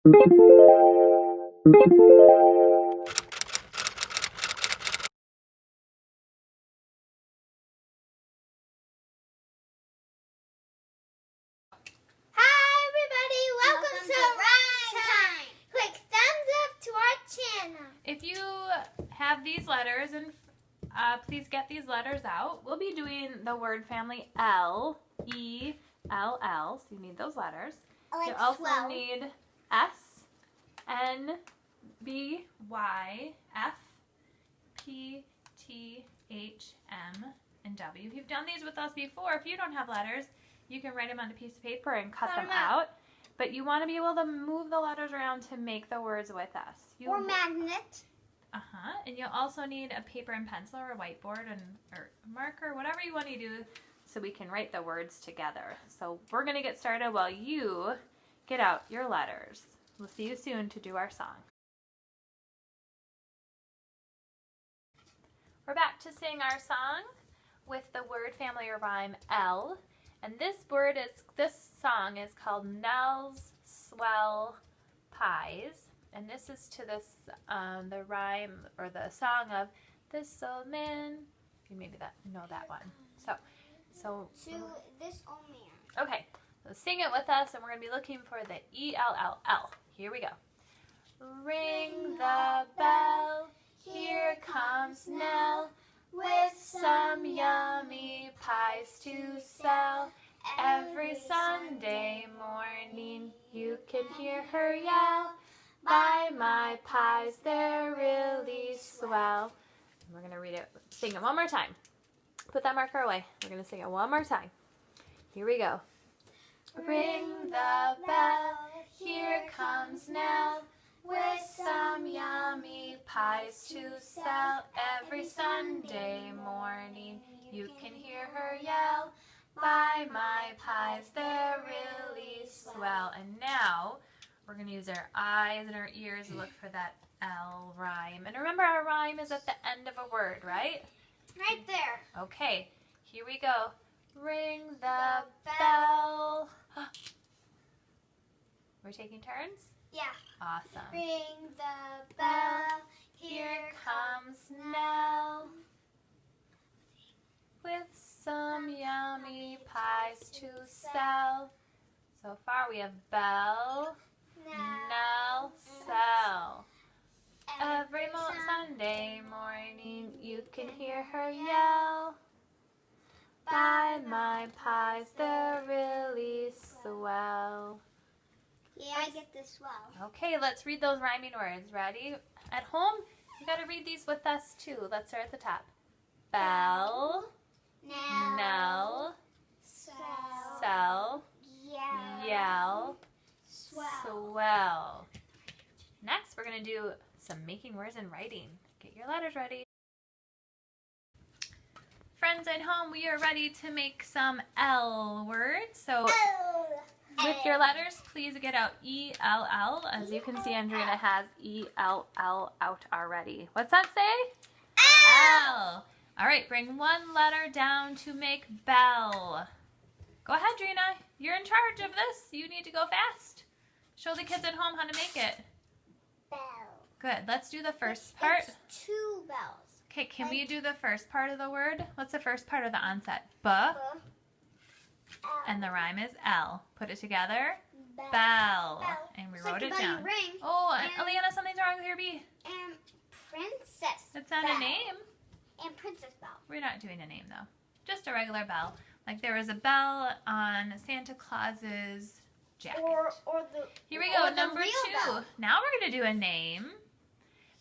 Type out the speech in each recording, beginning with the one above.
If you have these letters, and please get these letters out. We'll be doing the word family L, E, L, L. So you need those letters. You also need S, N, B, Y, F, P, T, H, M, and W. If you've done these with us before, if you don't have letters, you can write them on a piece of paper and cut them out. But you want to be able to move the letters around to make the words with us. Or magnet. And you'll also need a paper and pencil or a whiteboard or a marker, whatever you want to do so we can write the words together. So we're going to get started while you get out your letters. We'll see you soon to do our song. We're back to sing our song with the word family or rhyme L. And this song is called Nell's Swell Pies. And this is to this, the rhyme or the song of This Old Man. You maybe know that one. So To this old man. Okay, so sing it with us, and we're going to be looking for the E-L-L-L. Here we go. Ring the bell, here comes Nell, with some yummy pies to sell. Every Sunday morning you can hear her yell, buy my pies, they're really swell. And we're going to read it, sing it one more time. Put that marker away. We're going to sing it one more time. Here we go. Ring the bell, here comes Nell, with some yummy pies to sell. Every Sunday morning you can hear her yell, buy my pies, they're really swell. And now we're going to use our eyes and our ears to look for that L rhyme. And remember, our rhyme is at the end of a word, right? Right there. Okay, here we go. Ring the bell. We're taking turns? Yeah. Awesome. Ring the bell, Here comes Nell, with some yummy pies to sell. So far we have bell, Nell, sell. Every Sunday morning you can hear her yell, buy my pies, they're really swell. Yeah, I get this well. Okay, let's read those rhyming words. Ready? At home, you got to read these with us too. Let's start at the top. Bell, Nell, sell, yell, swell. Next, we're going to do some making words and writing. Get your letters ready. Friends at home, we are ready to make some L words. So with your letters, please get out E-L-L. As you can see, Andrina has E-L-L out already. What's that say? L. All right, bring one letter down to make bell. Go ahead, Drina. You're in charge of this. You need to go fast. Show the kids at home how to make it. Bell. Good. Let's do the first part. It's two bells. Okay, can we do the first part of the word? What's the first part of the onset? B. And the rhyme is L. Put it together. Bell. And we wrote it down. Ring. Oh, Eliana, something's wrong with your B. And Princess. It's not a name. And Princess Bell. We're not doing a name, though. Just a regular bell. Like there was a bell on Santa Claus's jacket. Or the Here we go, the number real 2. bell. Now we're going to do a name.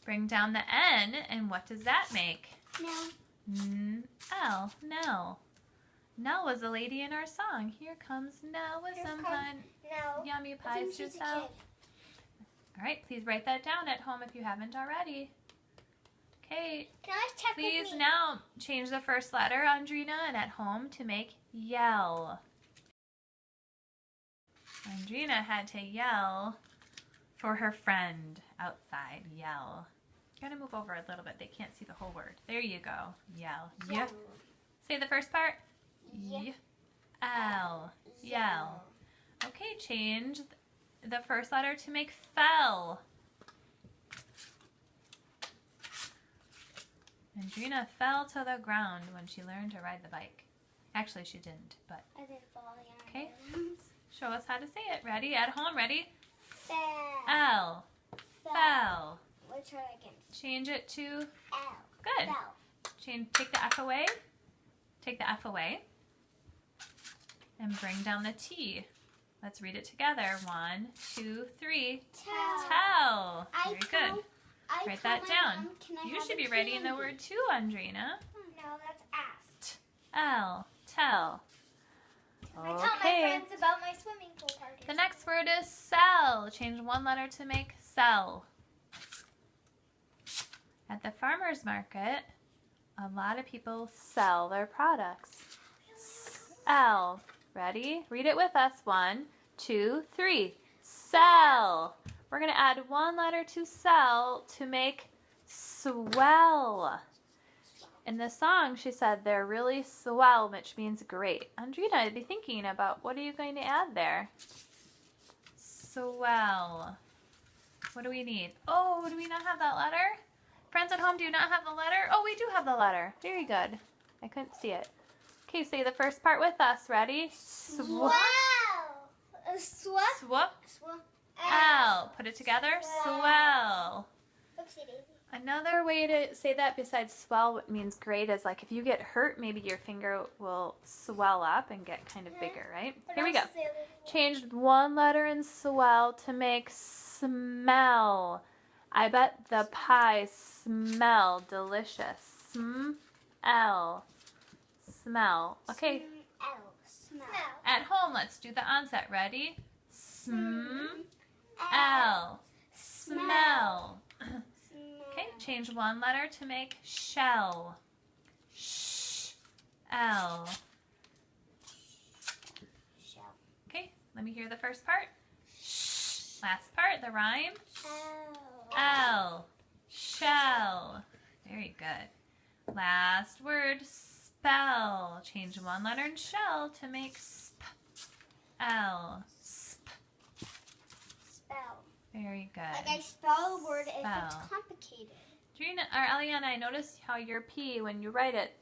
Bring down the N, and what does that make? No. L. Nell. Nell was a lady in our song. Here comes Nell with some fun No. yummy I pies think to she's a sell. kid. All right, please write that down at home if you haven't already. Okay, Can I check please with me? now change the first letter, Andrina, and at home to make yell. Andrina had to yell for her friend outside. Yell. Gotta move over a little bit. They can't see the whole word. There you go. Yell. Yeah. Say the first part. Y. L. Yell. Okay, change the first letter to make fell. Andrina fell to the ground when she learned to ride the bike. Actually, she didn't, but I did fall down. okay. Show us how to say it. Ready? At home, ready? Fell. L. Fell. Let's try that again. Change it to L. good. Fell. Take the F away. Take the F away. And bring down the T. Let's read it together. 1, 2, 3. Tell. Very good. Write that down. You should be writing the word too, Andrina. No, that's asked. L. Tell. I tell my friends about my swimming pool party. The next word is sell. Change one letter to make sell. At the farmer's market, a lot of people sell their products. L. Ready? Read it with us. 1, 2, 3. Sell. We're going to add one letter to sell to make swell. In the song, she said they're really swell, which means great. Andrina, I'd be thinking about what are you going to add there? Swell. What do we need? Oh, do we not have that letter? Friends at home, do you not have the letter? Oh, we do have the letter. Very good. I couldn't see it. Okay, say the first part with us. Ready? Swell. Swell. Swell. Swell. L. Put it together. Swell. Oopsie daisy. Another way to say that besides swell, what means great, is like if you get hurt, maybe your finger will swell up and get kind of bigger, right? Here we go. Changed one letter in swell to make smell. I bet the pies smell delicious. Smell. Smell. Okay. Smell. At home, let's do the onset. Ready? Smell. Smell. Okay, change one letter to make shell. L. Shell. Okay, let me hear the first part. Last part, the rhyme. L. Shell. Very good. Last word, spell. Change one letter in shell to make sp. L. Sp. Spell. Very good. Like I spell a word if it's Spell. complicated. Drina, or Eliana, I noticed how your P, when you write it,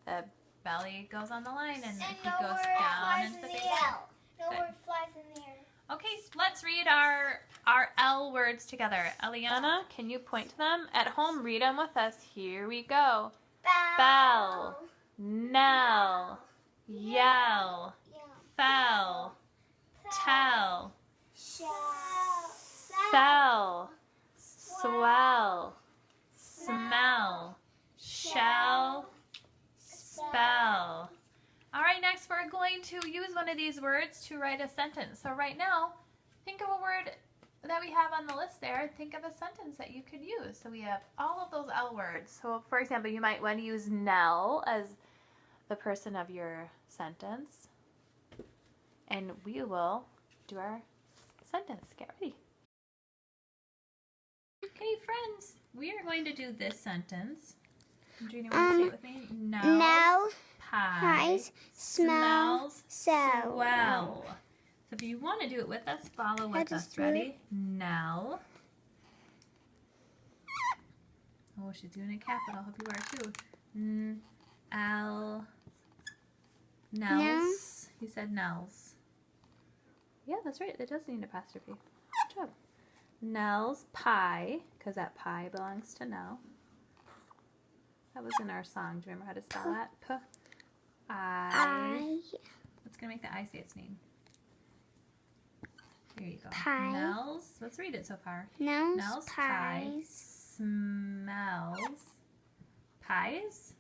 the belly goes on the line and the P no goes word down flies into the in face. the air. No Good. word flies in the air. Okay, let's read our L words together. Eliana, can you point to them? At home, read them with us. Here we go. Bell. Knell. Yell. Fell. Tell. Sell. Swell. Smell. Shell. Spell. All right, next we're going to use one of these words to write a sentence. So right now, think of a word that we have on the list there. Think of a sentence that you could use. So we have all of those L words. So for example, you might want to use Nell as the person of your sentence. And we will do our sentence. Get ready. Okay, friends, we are going to do this sentence. Andrina, want to say it with me? Now Pies smells swell. So if you want to do it with us, follow with us. Ready? Nell. Oh, she's doing a capital. Hope you are too. L. Nels. He said Nels. Yeah, that's right. It does need an apostrophe. Good job. Nell's pie, because that pie belongs to Nell. That was in our song. Do you remember how to spell that? I. What's going to make the I say its name? Here you go. Pie. Nell's. Let's read it so far. Nell's pie pies. smells. Pies?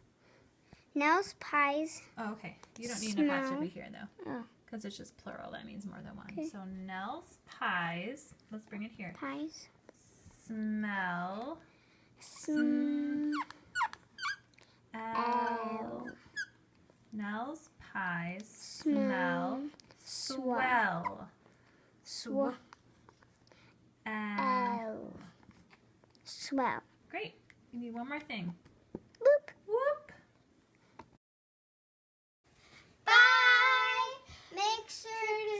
Nell's pies. Oh, okay. You don't need an Smell. apostrophe here, though. Oh. Because it's just plural. That means more than one. Okay. So Nell's pies. Let's bring it here. Pies. Smell. L. Nell's pies smell swell. Swell. Swell. Great. You need one more thing. Boop. Whoop. Bye. Make sure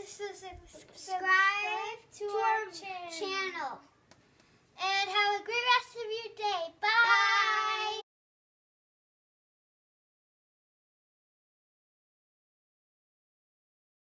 to subscribe to to our channel. And have a great rest of your day. Bye.